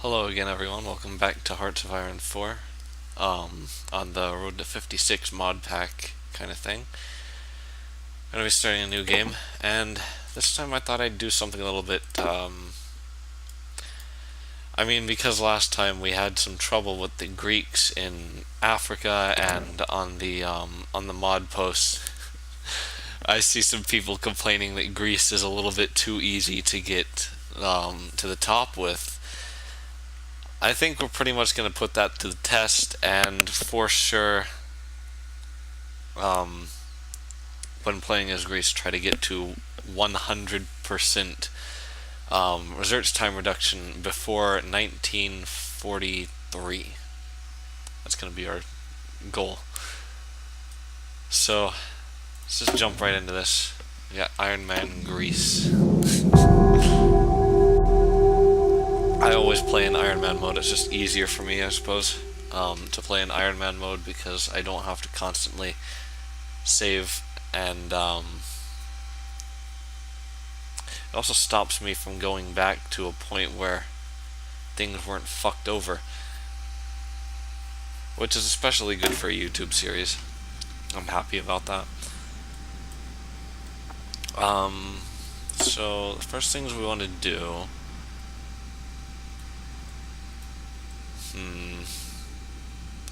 Hello again, everyone. Welcome back to Hearts of Iron 4. On the road to 56 mod pack kind of thing. I'm going to be starting a new game, and this time I thought I'd do something a little bit. Because last time we had some trouble with the Greeks in Africa, and on the mod posts, I see some people complaining that Greece is a little bit too easy to get to the top with. I think we're pretty much going to put that to the test, and for sure, um, when playing as Greece, try to get to 100% research time reduction before 1943. That's going to be our goal. So, let's just jump right into this. We got Iron Man Greece. I always play in Iron Man mode. It's just easier for me, I suppose, to play in Iron Man mode because I don't have to constantly save, and it also stops me from going back to a point where things weren't fucked over, which is especially good for a YouTube series. I'm happy about that. So the first things we want to do.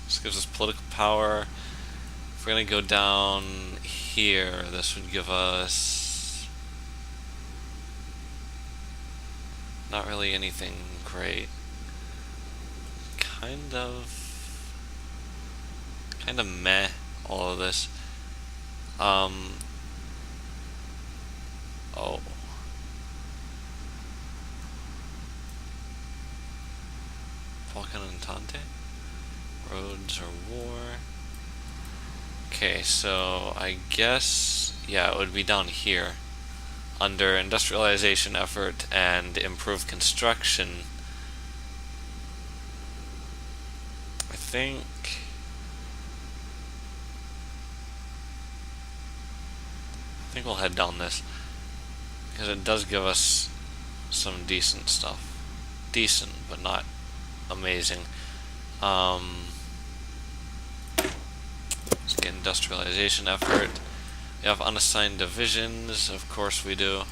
This gives us political power. If we're gonna go down here, this would give us not really anything great. Kind of meh, all of this. Oh. Balkan Entente? Roads or war? Okay, so I guess, yeah, it would be down here. Under industrialization effort and improved construction. I think we'll head down this, because it does give us some decent stuff. Decent, but not amazing. Let's get industrialization effort. We have unassigned divisions, of course we do.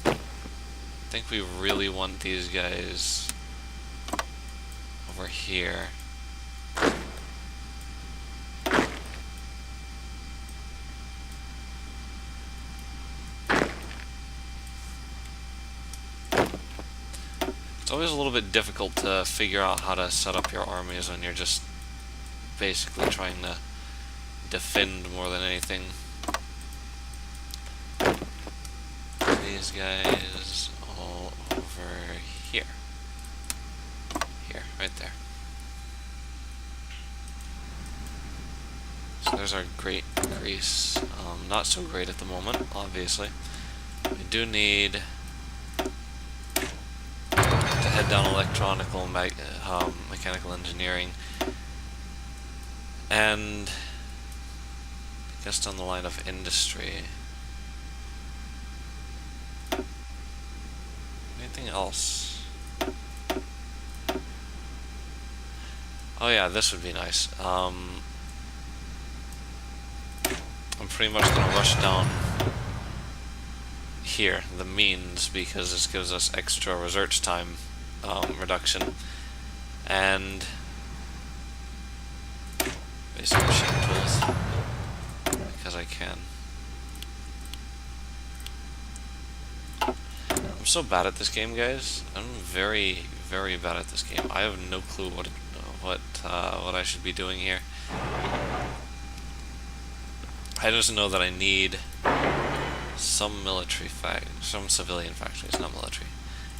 I think we really want these guys over here. It's always a little bit difficult to figure out how to set up your armies when you're just basically trying to defend more than anything. These guys all over here. Here, right there. So there's our great Greece. Not so great at the moment, obviously. We do need head down mechanical engineering, and I guess down the line of industry. Anything else? Oh yeah, this would be nice. I'm pretty much gonna rush down here, the means, because this gives us extra research time reduction, and basic machine tools, because I can. I'm so bad at this game, guys. I'm very, very bad at this game. I have no clue what I should be doing here. I just know that I need some civilian factories, not military,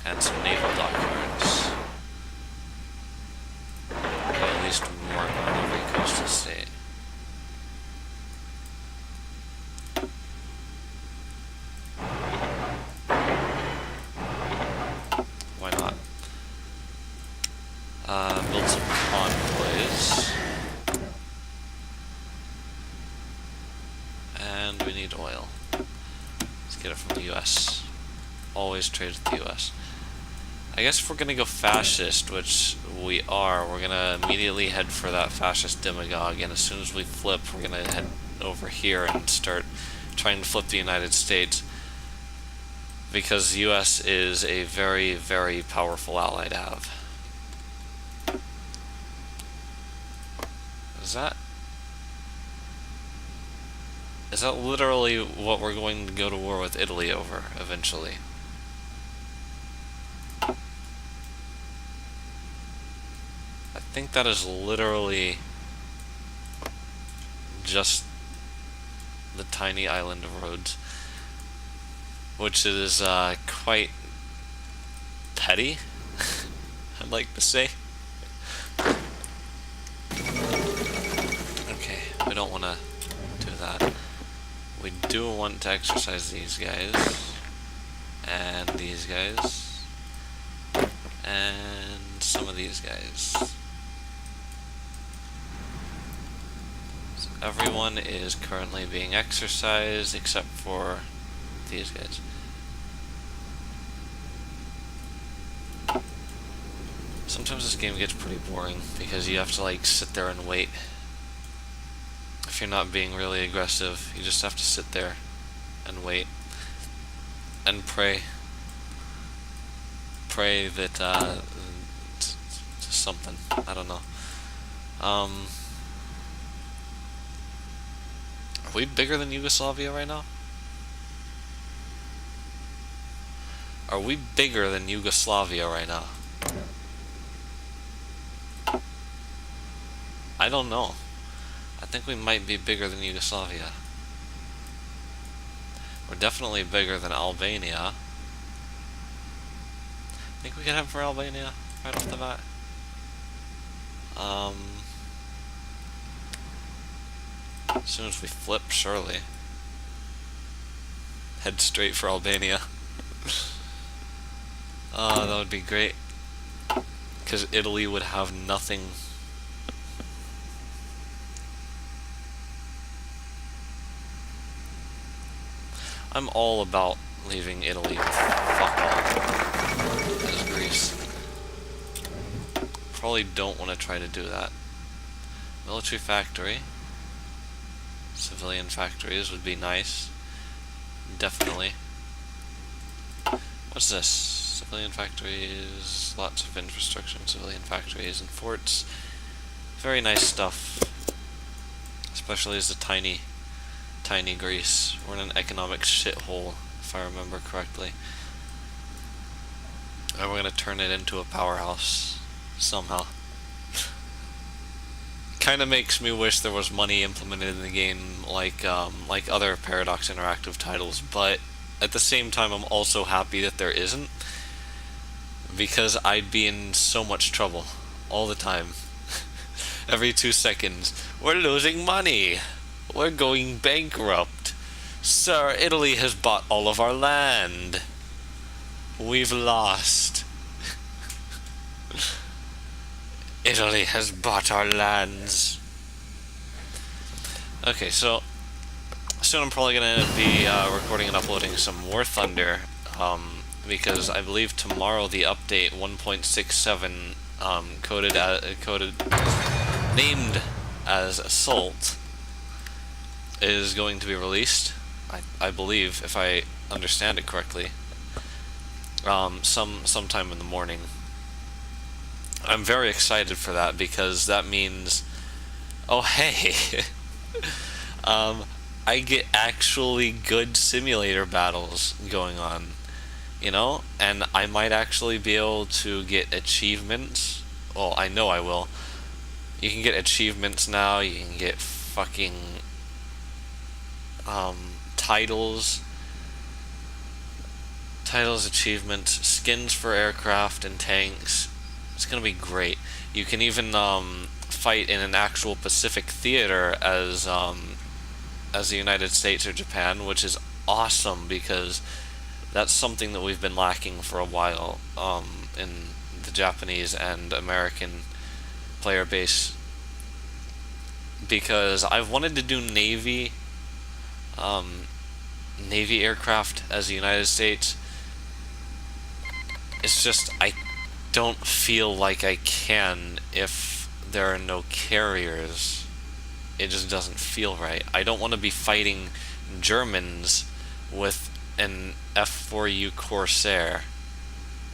and some naval dockyards. At least work on every coastal state. Why not? Build some convoys. And we need oil. Let's get a from the US. Always trade with the US. I guess if we're gonna go fascist, which we are, we're gonna immediately head for that fascist demagogue, and as soon as we flip, we're gonna head over here and start trying to flip the United States, because the US is a very, very powerful ally to have. Is that literally what we're going to go to war with Italy over eventually? I think that is literally just the tiny island of Rhodes, which is quite petty, I'd like to say. Okay, we don't want to do that. We do want to exercise these guys, and these guys, and some of these guys. So everyone is currently being exercised except for these guys. Sometimes this game gets pretty boring because you have to like sit there and wait. If you're not being really aggressive, you just have to sit there and wait and pray. Pray that to something. I don't know. Are we bigger than Yugoslavia right now? Are we bigger than Yugoslavia right now? I don't know. I think we might be bigger than Yugoslavia. We're definitely bigger than Albania. I think we can have for Albania right off the bat. As soon as we flip, surely. Head straight for Albania. That would be great. Because Italy would have nothing. I'm all about leaving Italy with fuck all as Greece. Probably don't want to try to do that. Military factory. Civilian factories would be nice. Definitely. What's this? Civilian factories, lots of infrastructure in civilian factories and forts. Very nice stuff. Especially as a tiny Greece. We're in an economic shithole, if I remember correctly. And we're gonna turn it into a powerhouse somehow. Kind of makes me wish there was money implemented in the game, like other Paradox Interactive titles. But at the same time, I'm also happy that there isn't, because I'd be in so much trouble all the time. Every 2 seconds, we're losing money. We're going bankrupt. Sir, Italy has bought all of our land. We've lost. Italy has bought our lands. Okay, so soon I'm probably going to be recording and uploading some War Thunder, because I believe tomorrow the update 1.67 named as Assault is going to be released. I believe, if I understand it correctly, sometime in the morning. I'm very excited for that, because that means, oh hey, I get actually good simulator battles going on, you know, and I might actually be able to get achievements. Well, I know I will. You can get achievements now. You can get fucking titles, achievements, skins for aircraft and tanks. It's gonna be great. You can even fight in an actual Pacific theater as the United States or Japan, which is awesome, because that's something that we've been lacking for a while in the Japanese and American player base. Because I've wanted to do Navy Navy aircraft as the United States. It's just, I don't feel like I can if there are no carriers. It just doesn't feel right. I don't want to be fighting Germans with an F4U Corsair.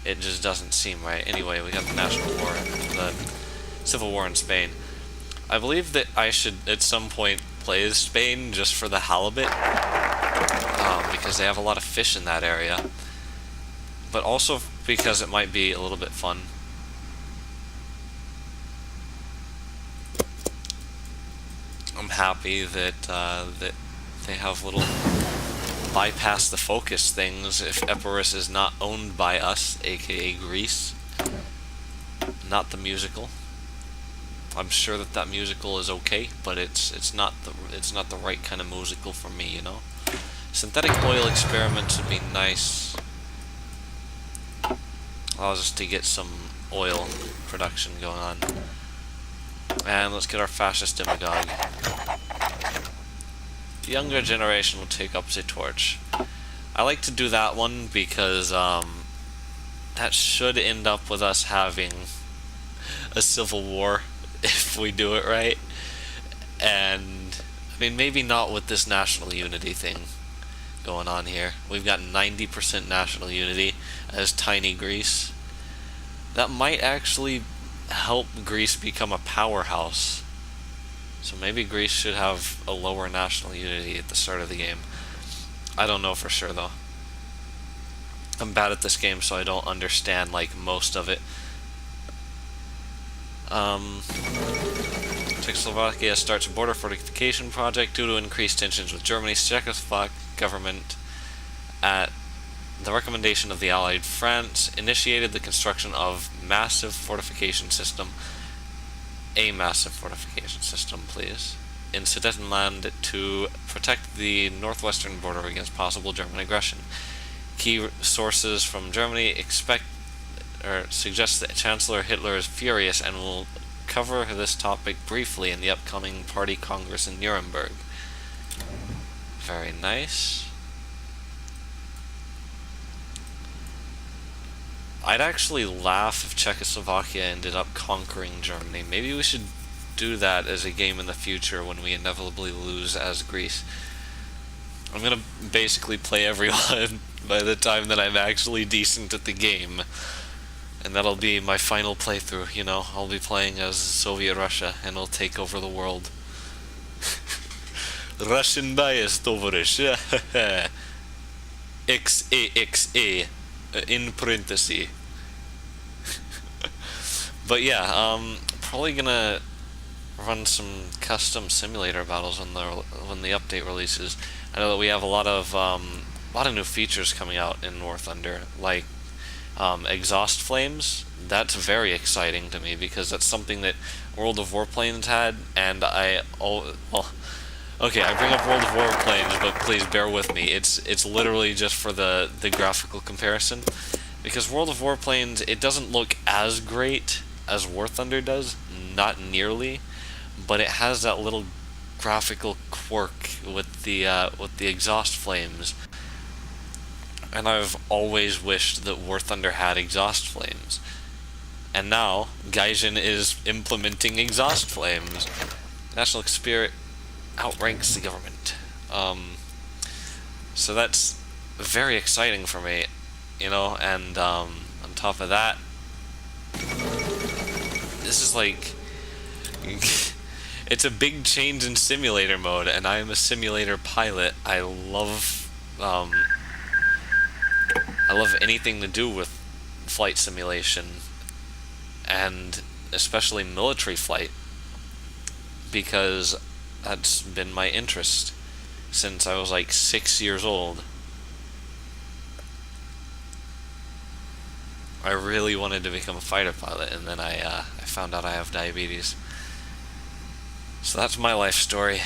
It just doesn't seem right. Anyway, we got the the Civil War in Spain. I believe that I should at some point play as Spain just for the halibut, because they have a lot of fish in that area, but also because it might be a little bit fun. I'm happy that that they have little bypass the focus things if Epirus is not owned by us, aka Greece, not the musical. I'm sure that that musical is okay, but it's not the right kind of musical for me, you know. Synthetic oil experiments would be nice. Allows us to get some oil production going on. And let's get our fascist demagogue. The younger generation will take up the torch. I like to do that one because that should end up with us having a civil war if we do it right. And I mean, maybe not with this national unity thing going on here. We've got 90% national unity as tiny Greece. That might actually help Greece become a powerhouse. So maybe Greece should have a lower national unity at the start of the game. I don't know for sure though. I'm bad at this game, so I don't understand like most of it. Czechoslovakia starts a border fortification project due to increased tensions with Germany's Czechoslovak government. At the recommendation of the Allied, France initiated the construction of a massive fortification system, please, in Sudetenland to protect the northwestern border against possible German aggression. Key sources from Germany suggest that Chancellor Hitler is furious and will cover this topic briefly in the upcoming Party Congress in Nuremberg. Very nice. I'd actually laugh if Czechoslovakia ended up conquering Germany. Maybe we should do that as a game in the future when we inevitably lose as Greece. I'm gonna basically play everyone by the time that I'm actually decent at the game. And that'll be my final playthrough, you know. I'll be playing as Soviet Russia and I'll take over the world. Russian bias, tovarish. XAXA in parentheses. But yeah, probably gonna run some custom simulator battles when the update releases. I know that we have a lot of new features coming out in War Thunder, like exhaust flames. That's very exciting to me because that's something that World of Warplanes had, and I bring up World of Warplanes, but please bear with me. It's literally just for the graphical comparison, because World of Warplanes, it doesn't look as great as War Thunder does, not nearly, but it has that little graphical quirk with the exhaust flames. And I've always wished that War Thunder had exhaust flames. And now, Gaijin is implementing exhaust flames. National spirit outranks the government. So that's very exciting for me, you know, and on top of that, this is like... it's a big change in simulator mode, and I am a simulator pilot. I love anything to do with flight simulation, and especially military flight, because that's been my interest since I was like 6 years old. I really wanted to become a fighter pilot, and then I found out I have diabetes. So that's my life story.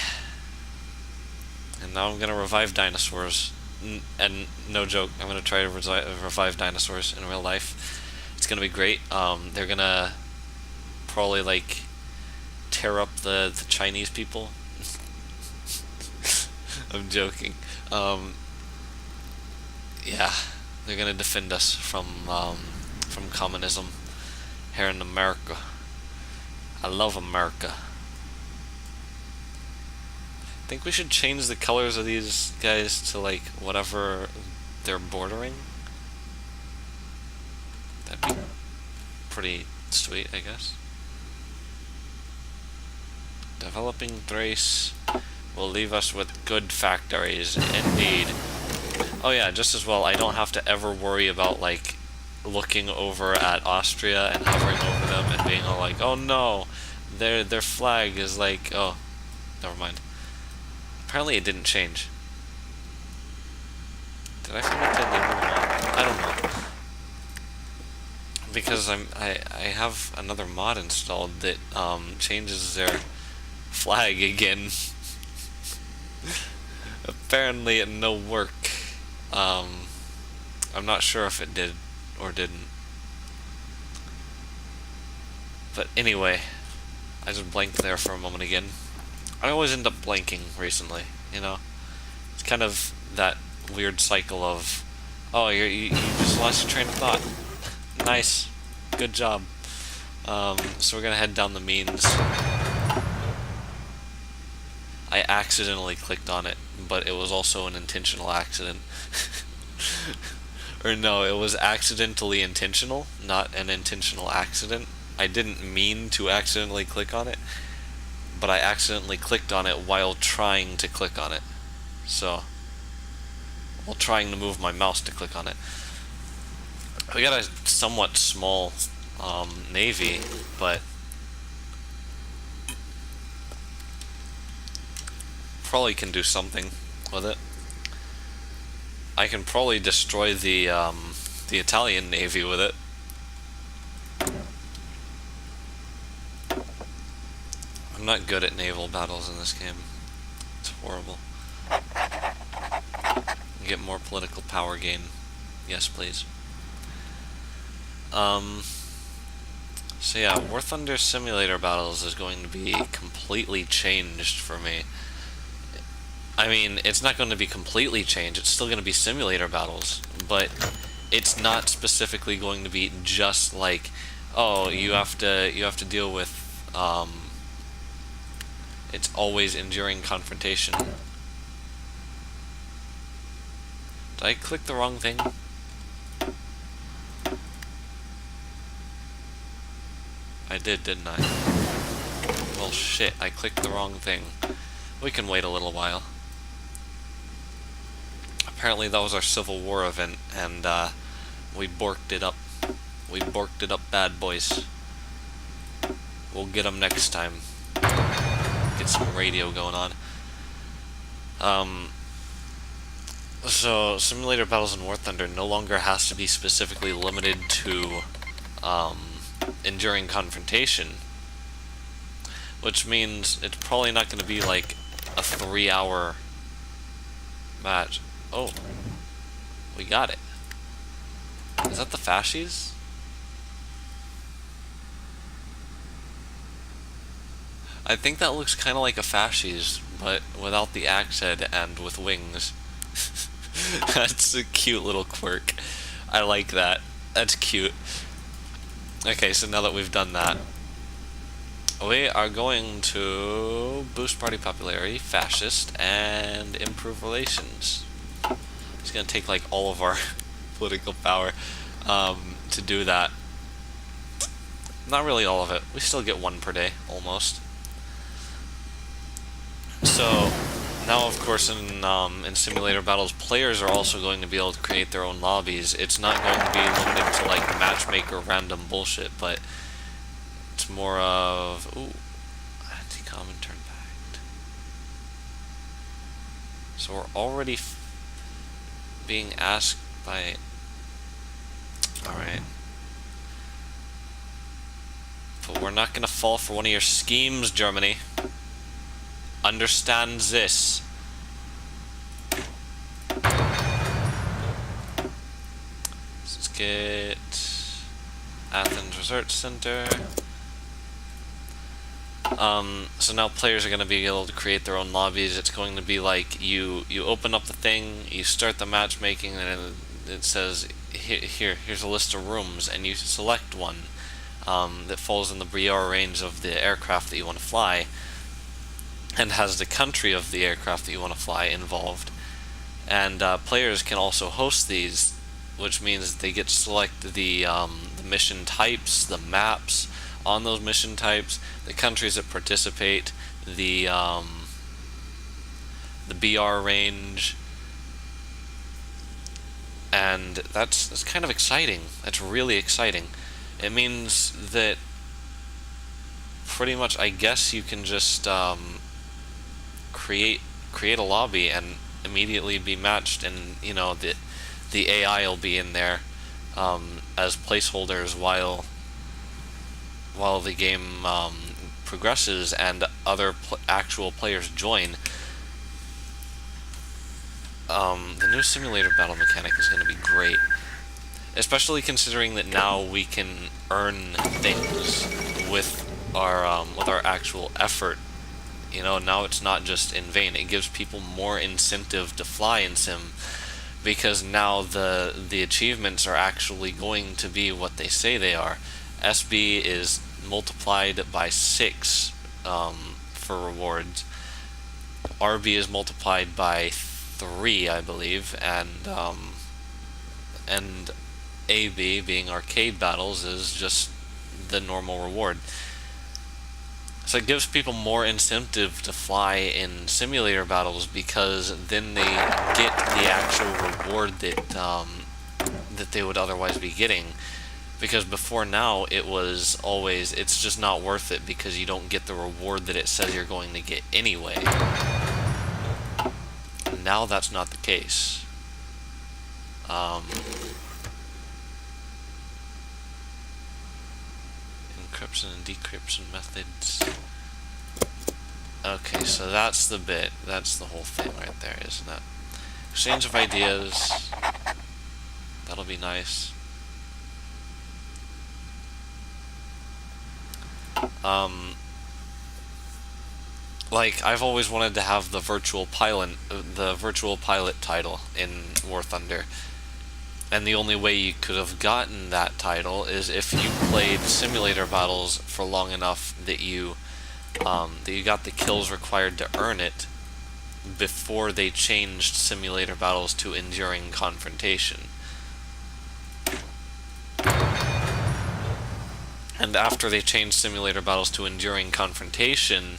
And now I'm gonna revive dinosaurs. And no joke, I'm gonna try to revive dinosaurs in real life. It's gonna be great. They're gonna probably like tear up the Chinese people. I'm joking. Yeah, they're gonna defend us from communism here in America. I love America. Think we should change the colors of these guys to like whatever they're bordering. That'd be pretty sweet, I guess. Developing Thrace will leave us with good factories, indeed. Oh yeah, just as well, I don't have to ever worry about like looking over at Austria and hovering over them and being all like, oh no, their flag is like, oh, never mind. Apparently it didn't change. Did I forget to enable them on? I don't know. Because I have another mod installed that changes their flag again. Apparently it no work. I'm not sure if it did or didn't. But anyway, I just blanked there for a moment again. I always end up blanking recently, you know? It's kind of that weird cycle of, oh, you just lost your train of thought. Nice. Good job. So we're gonna head down the means. I accidentally clicked on it, but it was also an intentional accident. Or no, it was accidentally intentional, not an intentional accident. I didn't mean to accidentally click on it, but I accidentally clicked on it while trying to click on it. So, while trying to move my mouse to click on it. We got a somewhat small navy, but probably can do something with it. I can probably destroy the Italian navy with it. I'm not good at naval battles in this game. It's horrible. Get more political power gain. Yes, please. So yeah, War Thunder Simulator Battles is going to be completely changed for me. I mean, it's not going to be completely changed, it's still going to be simulator battles, but it's not specifically going to be just like, oh, you have to deal with, it's always enduring confrontation. Did I click the wrong thing? I did, didn't I? Well, shit, I clicked the wrong thing. We can wait a little while. Apparently that was our Civil War event, and we borked it up. We borked it up bad, boys. We'll get them next time. Get some radio going on. So, simulator battles in War Thunder no longer has to be specifically limited to enduring confrontation, which means it's probably not going to be like a 3-hour match. Oh, we got it. Is that the fascies? I think that looks kind of like a fascies, but without the axe head and with wings. That's a cute little quirk. I like that. That's cute. Okay, so now that we've done that, we are going to boost party popularity, fascist, and improve relations. It's going to take like all of our political power to do that. Not really all of it. We still get one per day, almost. So now, of course, in simulator battles, players are also going to be able to create their own lobbies. It's not going to be limited to like matchmaker random bullshit, but it's more of anti-common turn back. So we're already being asked by. All right. But we're not going to fall for one of your schemes, Germany. Understand this. Let's get Athens Research Center. So now players are going to be able to create their own lobbies. It's going to be like you open up the thing, you start the matchmaking, and it says here's a list of rooms, and you select one that falls in the BR range of the aircraft that you want to fly, and has the country of the aircraft that you want to fly involved. And players can also host these, which means they get to select the mission types, the maps on those mission types, the countries that participate, the BR range, and that's kind of exciting. That's really exciting. It means that pretty much, I guess, you can just create a lobby and immediately be matched, and the AI will be in there as placeholders while the game progresses and other actual players join. The new simulator battle mechanic is going to be great, especially considering that now we can earn things with our actual effort. Now it's not just in vain. It gives people more incentive to fly in sim, because now the achievements are actually going to be what they say they are. SB is multiplied by 6 for rewards. RB is multiplied by 3, I believe, and AB, being arcade battles, is just the normal reward. So it gives people more incentive to fly in simulator battles, because then they get the actual reward that they would otherwise be getting. Because before now, it's just not worth it, because you don't get the reward that it says you're going to get anyway. Now that's not the case. Encryption and decryption methods. Okay, so that's the bit. That's the whole thing right there, isn't it? Exchange of ideas. That'll be nice. Like, I've always wanted to have the virtual pilot title in War Thunder, and the only way you could have gotten that title is if you played simulator battles for long enough that you got the kills required to earn it before they changed simulator battles to enduring confrontation. And after they changed simulator battles to enduring confrontation,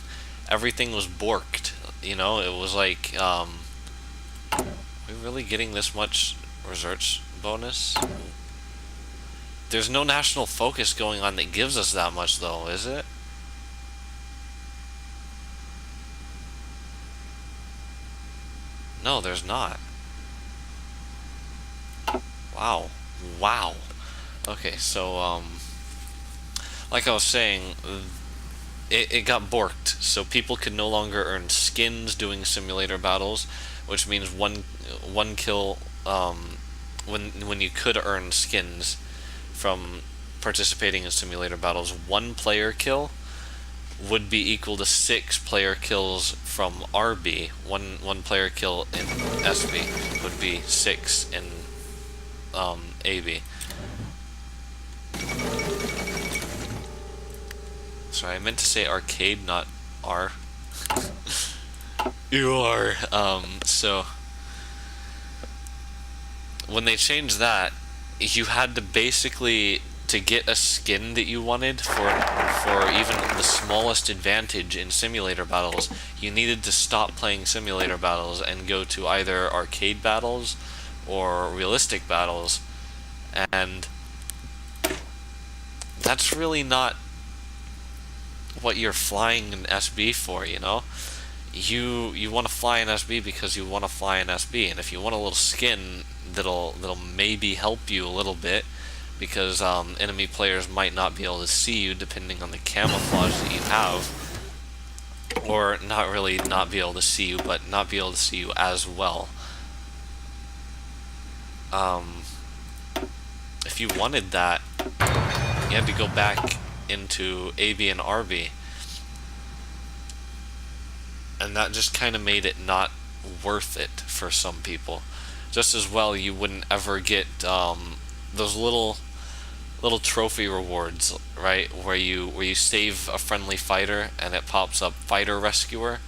everything was borked. It was like, are we really getting this much research bonus? There's no national focus going on that gives us that much, though, is it? No, there's not. Wow. Okay, so, like I was saying, it got borked, so people could no longer earn skins doing simulator battles, which means one kill, when you could earn skins from participating in simulator battles, 1 player kill would be equal to 6 player kills from RB. One player kill in SB would be 6 in AB. Sorry, I meant to say arcade, not R. You are. So when they changed that, you had to basically, to get a skin that you wanted for even the smallest advantage in simulator battles, you needed to stop playing simulator battles and go to either arcade battles or realistic battles, and that's really not what you're flying an SB for. You want to fly an SB because you want to fly an SB, and if you want a little skin that'll maybe help you a little bit, because enemy players might not be able to see you depending on the camouflage that you have, or not really not be able to see you, but not be able to see you as well. If you wanted that, you had to go back into AB and RB, and that just kind of made it not worth it for some people. just as well you wouldn't ever get those little trophy rewards, right? Where you save a friendly fighter and it pops up fighter rescuer.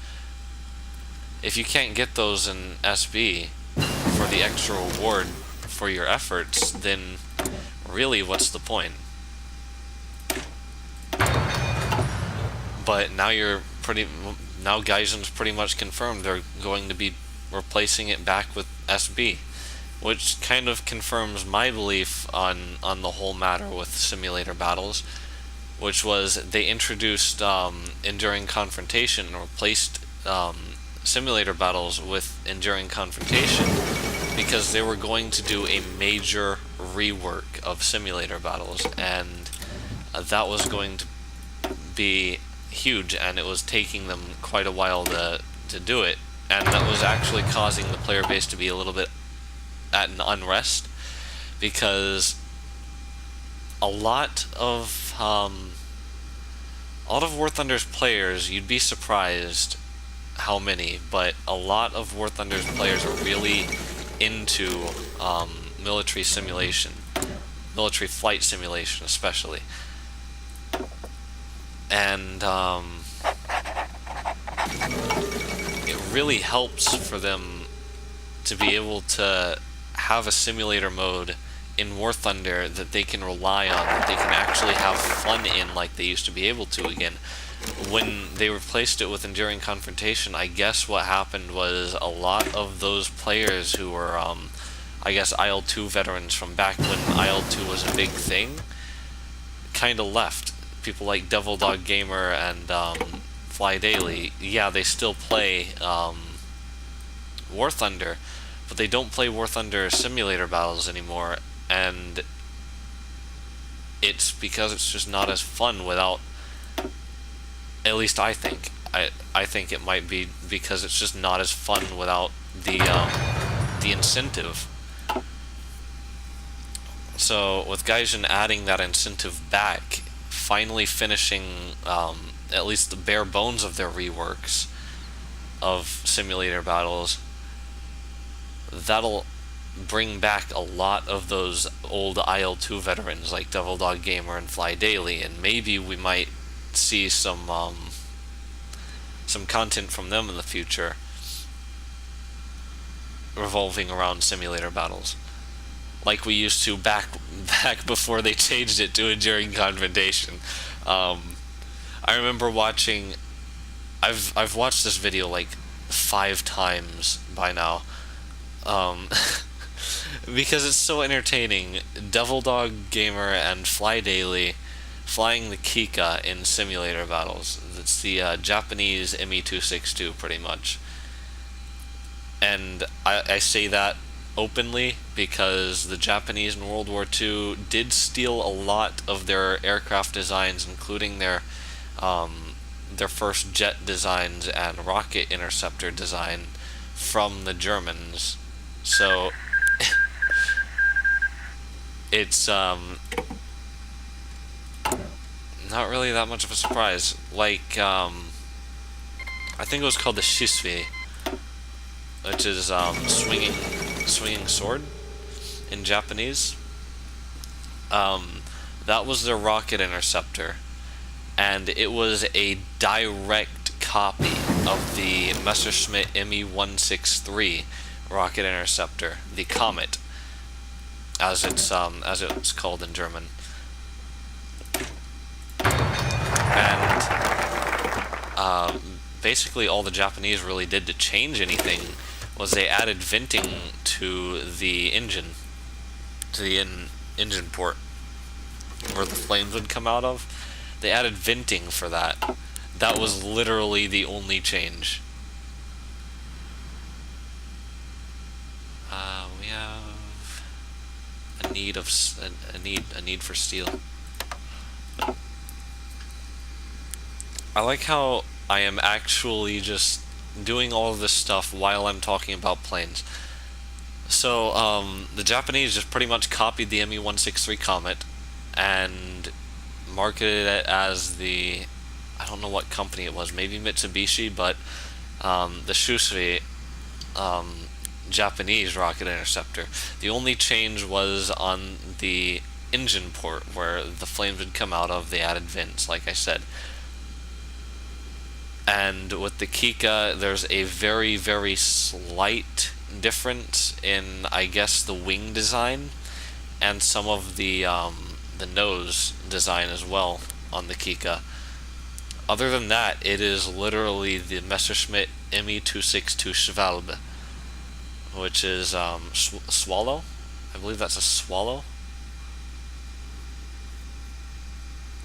If you can't get those in SB for the extra reward for your efforts, then really what's the point? But now Gaijin's pretty much confirmed they're going to be replacing it back with SB, which kind of confirms my belief on the whole matter with simulator battles, which was they introduced enduring confrontation and replaced simulator battles with enduring confrontation because they were going to do a major rework of simulator battles, and that was going to be huge, and it was taking them quite a while to do it, and that was actually causing the player base to be a little bit at an unrest, because a lot of War Thunder's players, you'd be surprised how many, but a lot of War Thunder's players are really into military simulation, military flight simulation especially. And it really helps for them to be able to have a simulator mode in War Thunder that they can rely on, that they can actually have fun in like they used to be able to again. When they replaced it with Enduring Confrontation, I guess what happened was a lot of those players who were, I guess, IL-2 veterans from back when IL-2 was a big thing, kind of left. People like Devil Dog Gamer and Fly Daily, yeah, they still play War Thunder, but they don't play War Thunder simulator battles anymore, and it's because it's just not as fun without, at least I think. I think it might be because it's just not as fun without the incentive. So with Gaijin adding that incentive back, finally finishing at least the bare bones of their reworks of simulator battles, that'll bring back a lot of those old IL-2 veterans like Devil Dog Gamer and Fly Daily, and maybe we might see some content from them in the future revolving around simulator battles, like we used to back before they changed it to Enduring Confrontation. I remember watching. I've watched this video like 5 times by now, because it's so entertaining. Devil Dog Gamer and Fly Daily flying the Kika in simulator battles. It's the Japanese ME-262 pretty much, and I say that openly because the Japanese in World War II did steal a lot of their aircraft designs, including their first jet designs and rocket interceptor design from the Germans. So it's not really that much of a surprise. Like I think it was called the Shisui, which is swinging sword in Japanese. That was their rocket interceptor, and it was a direct copy of the Messerschmitt Me-163 rocket interceptor, the Comet, as it's called in German. And basically all the Japanese really did to change anything was they added venting to the engine, to the engine port where the flames would come out of. They added venting for that. That was literally the only change. We have a need for steel. I like how I am actually just doing all of this stuff while I'm talking about planes. So, the Japanese just pretty much copied the Me-163 Comet and marketed it as the, I don't know what company it was, maybe Mitsubishi, but the Shisui, Japanese rocket interceptor. The only change was on the engine port where the flames would come out of. They added vents, like I said. And with the Kika, there's a very, very slight difference in, I guess, the wing design and some of the nose design as well on the Kika. Other than that, it is literally the Messerschmitt Me-262 Schwalbe, which is swallow. I believe that's a swallow.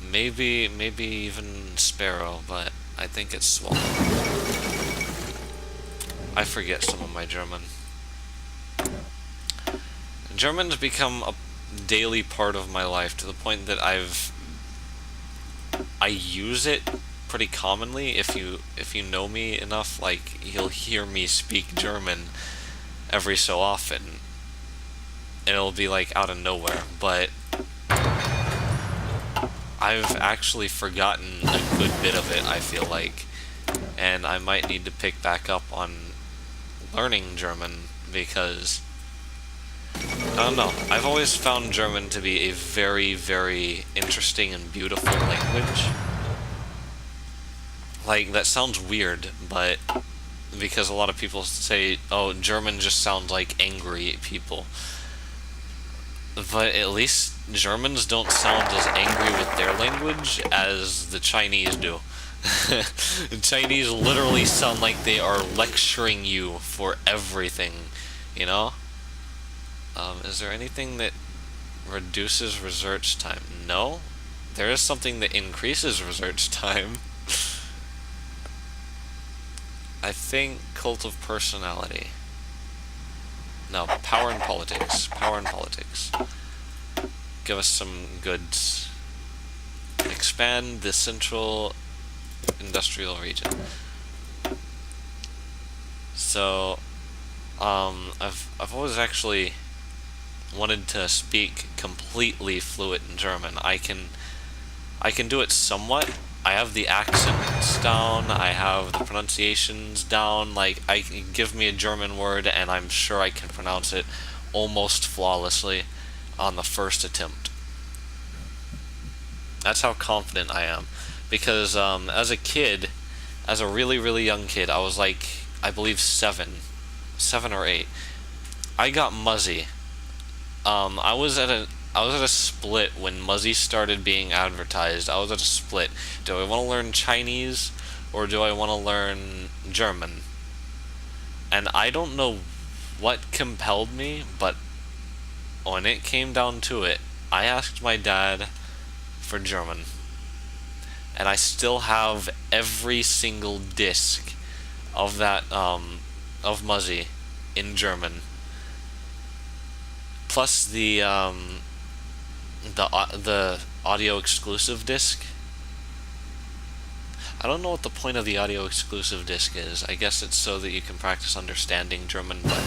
Maybe even sparrow, but I think it's swallow. I forget some of my German. German's become a daily part of my life to the point that I use it pretty commonly. If you know me enough, like, you'll hear me speak German every so often. And it'll be like out of nowhere, but I've actually forgotten a good bit of it, I feel like. And I might need to pick back up on learning German because I don't know. I've always found German to be a very, very interesting and beautiful language. Like, that sounds weird, but because a lot of people say, oh, German just sounds like angry people. But at least Germans don't sound as angry with their language as the Chinese do. The Chinese literally sound like they are lecturing you for everything, you know? Is there anything that reduces research time? No. There is something that increases research time. I think cult of personality. No, power and politics. Power and politics. Give us some goods. Expand the central industrial region. So, I've always actually wanted to speak completely fluent in German. I can do it somewhat. I have the accents down, I have the pronunciations down, like, give me a German word and I'm sure I can pronounce it almost flawlessly on the first attempt. That's how confident I am. Because as a kid, as a really, really young kid, I was like, I believe 7 or 8. I got Muzzy. I was at a split when Muzzy started being advertised. I was at a split. Do I want to learn Chinese or do I want to learn German? And I don't know what compelled me, but when it came down to it, I asked my dad for German. And I still have every single disc of that of Muzzy in German. Plus the audio exclusive disc. I don't know what the point of the audio exclusive disc is. I guess it's so that you can practice understanding German, but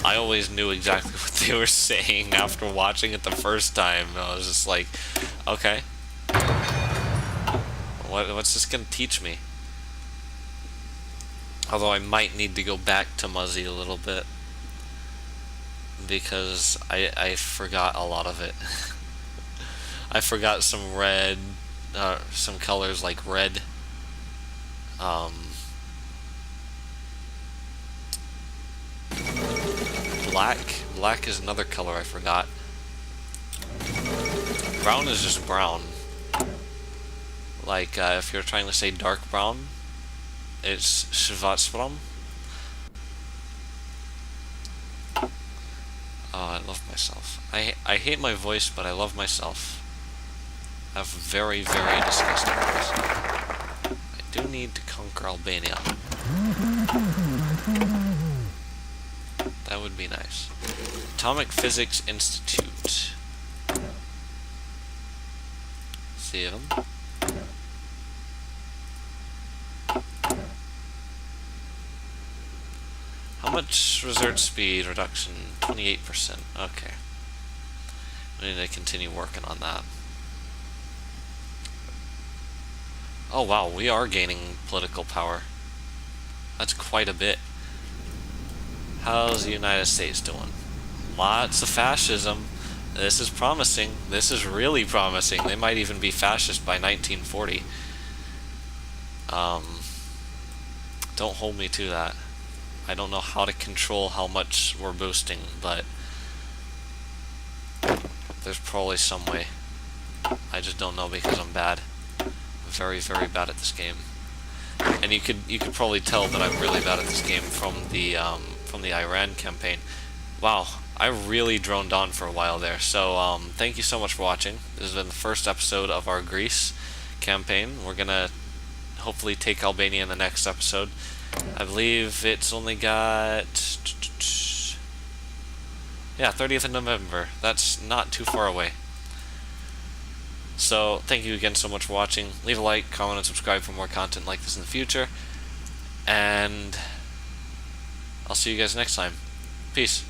I always knew exactly what they were saying after watching it the first time. I was just like, okay, what's this gonna teach me? Although I might need to go back to Muzzy a little bit because I forgot a lot of it. I forgot some red, some colors like red. Black is another color I forgot. Brown is just brown. Like, if you're trying to say dark brown, it's schwarzbraun. Oh, I love myself. I hate my voice, but I love myself. I have a very, very disgusting voice. I do need to conquer Albania. That would be nice. Atomic Physics Institute. See them? How much research speed reduction? 28%. Okay. We need to continue working on that. Oh wow, we are gaining political power. That's quite a bit. How's the United States doing? Lots of fascism. This is promising. This is really promising. They might even be fascist by 1940. Don't hold me to that. I don't know how to control how much we're boosting, but there's probably some way. I just don't know because I'm bad. Very, very bad at this game. And you could probably tell that I'm really bad at this game from the Iran campaign. Wow, I really droned on for a while there. So thank you so much for watching. This has been the first episode of our Greece campaign. We're gonna hopefully take Albania in the next episode. I believe it's only got 30th of November. That's not too far away. So thank you again so much for watching. Leave a like, comment, and subscribe for more content like this in the future. And I'll see you guys next time. Peace.